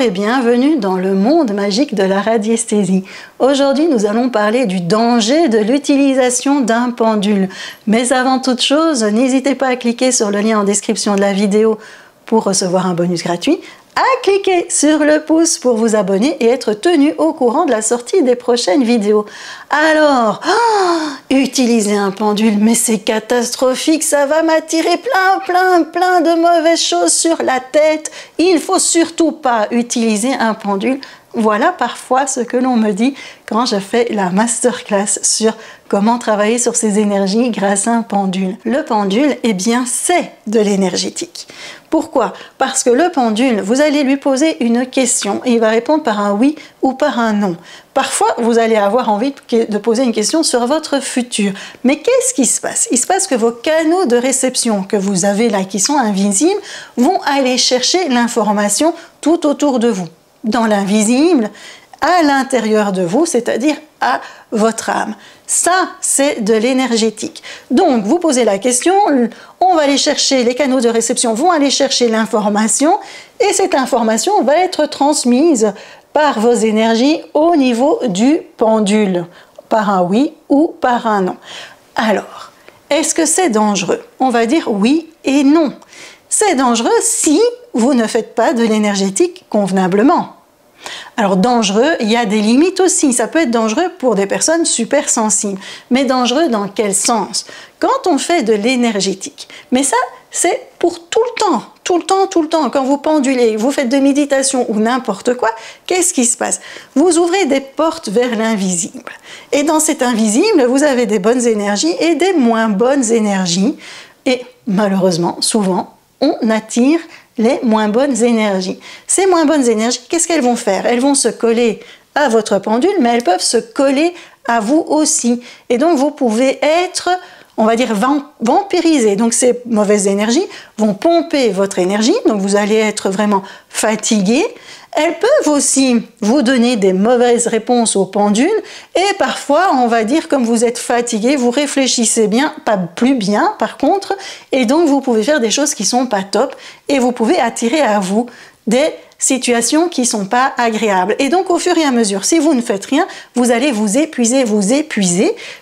et bienvenue dans le monde magique de la radiesthésie. Aujourd'hui, nous allons parler du danger de l'utilisation d'un pendule. Mais avant toute chose, n'hésitez pas à cliquer sur le lien en description de la vidéo pour recevoir un bonus gratuit, à cliquer sur le pouce pour vous abonner et être tenu au courant de la sortie des prochaines vidéos. Alors, utiliser un pendule, mais c'est catastrophique, ça va m'attirer plein de mauvaises choses sur la tête. Il ne faut surtout pas utiliser un pendule. Voilà parfois ce que l'on me dit quand je fais la masterclass sur comment travailler sur ces énergies grâce à un pendule. Le pendule, eh bien, c'est de l'énergétique. Pourquoi? Parce que le pendule, vous allez lui poser une question et il va répondre par un oui ou par un non. Parfois, vous allez avoir envie de poser une question sur votre futur. Mais qu'est-ce qui se passe? Il se passe que vos canaux de réception que vous avez là, qui sont invisibles, vont aller chercher l'information tout autour de vous. Dans l'invisible, à l'intérieur de vous, c'est-à-dire à votre âme. Ça, c'est de l'énergétique. Donc, vous posez la question, on va aller chercher, les canaux de réception vont aller chercher l'information, et cette information va être transmise par vos énergies au niveau du pendule, par un oui ou par un non. Alors, est-ce que c'est dangereux? On va dire oui et non. C'est dangereux si vous ne faites pas de l'énergétique convenablement. Alors dangereux, il y a des limites aussi. Ça peut être dangereux pour des personnes super sensibles. Mais dangereux dans quel sens? Quand on fait de l'énergétique, mais ça c'est pour tout le temps, quand vous pendulez, vous faites de méditation ou n'importe quoi, qu'est-ce qui se passe? Vous ouvrez des portes vers l'invisible. Et dans cet invisible, vous avez des bonnes énergies et des moins bonnes énergies. Et malheureusement, souvent, on attire les moins bonnes énergies. Ces moins bonnes énergies, qu'est-ce qu'elles vont faire? Elles vont se coller à votre pendule, mais elles peuvent se coller à vous aussi. Et donc, vous pouvez être, on va dire, vampirisé. Donc, ces mauvaises énergies vont pomper votre énergie, donc vous allez être vraiment fatigué. Elles peuvent aussi vous donner des mauvaises réponses au pendule et parfois, on va dire, comme vous êtes fatigué, vous réfléchissez bien, pas plus bien par contre, et donc vous pouvez faire des choses qui sont pas top et vous pouvez attirer à vous des situations qui sont pas agréables. Et donc au fur et à mesure, si vous ne faites rien, vous allez vous épuiser.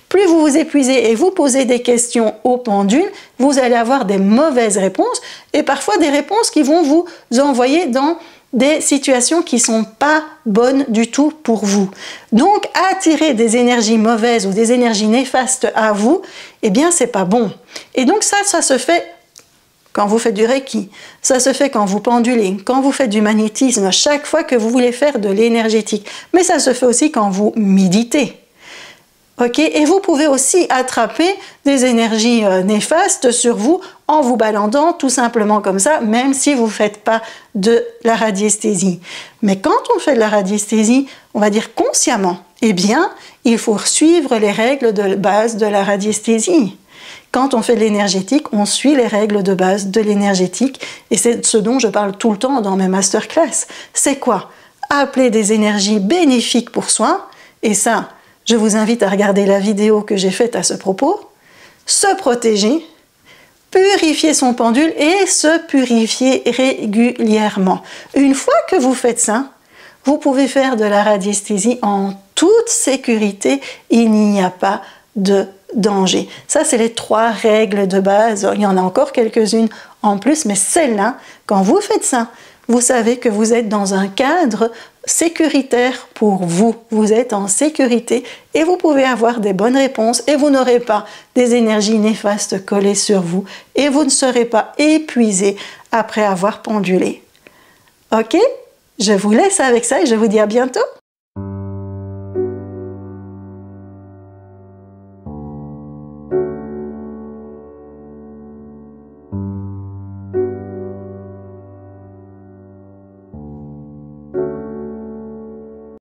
Plus vous vous épuisez et vous posez des questions au pendule, vous allez avoir des mauvaises réponses et parfois des réponses qui vont vous envoyer dans des situations qui sont pas bonnes du tout pour vous. Donc, attirer des énergies mauvaises ou des énergies néfastes à vous, eh bien, c'est pas bon. Et donc ça se fait quand vous faites du Reiki, ça se fait quand vous pendulez, quand vous faites du magnétisme, chaque fois que vous voulez faire de l'énergétique. Mais ça se fait aussi quand vous méditez. Okay? Et vous pouvez aussi attraper des énergies néfastes sur vous en vous baladant tout simplement comme ça, même si vous ne faites pas de la radiesthésie. Mais quand on fait de la radiesthésie, on va dire consciemment, eh bien, il faut suivre les règles de base de la radiesthésie. Quand on fait de l'énergétique, on suit les règles de base de l'énergétique et c'est ce dont je parle tout le temps dans mes masterclass. C'est quoi? Appeler des énergies bénéfiques pour soi, et ça, je vous invite à regarder la vidéo que j'ai faite à ce propos, se protéger, purifier son pendule et se purifier régulièrement. Une fois que vous faites ça, vous pouvez faire de la radiesthésie en toute sécurité, il n'y a pas de danger. Ça, c'est les 3 règles de base. Il y en a encore quelques-unes en plus, mais celle-là, quand vous faites ça, vous savez que vous êtes dans un cadre sécuritaire pour vous. Vous êtes en sécurité et vous pouvez avoir des bonnes réponses et vous n'aurez pas des énergies néfastes collées sur vous et vous ne serez pas épuisé après avoir pendulé. Ok? Je vous laisse avec ça et je vous dis à bientôt.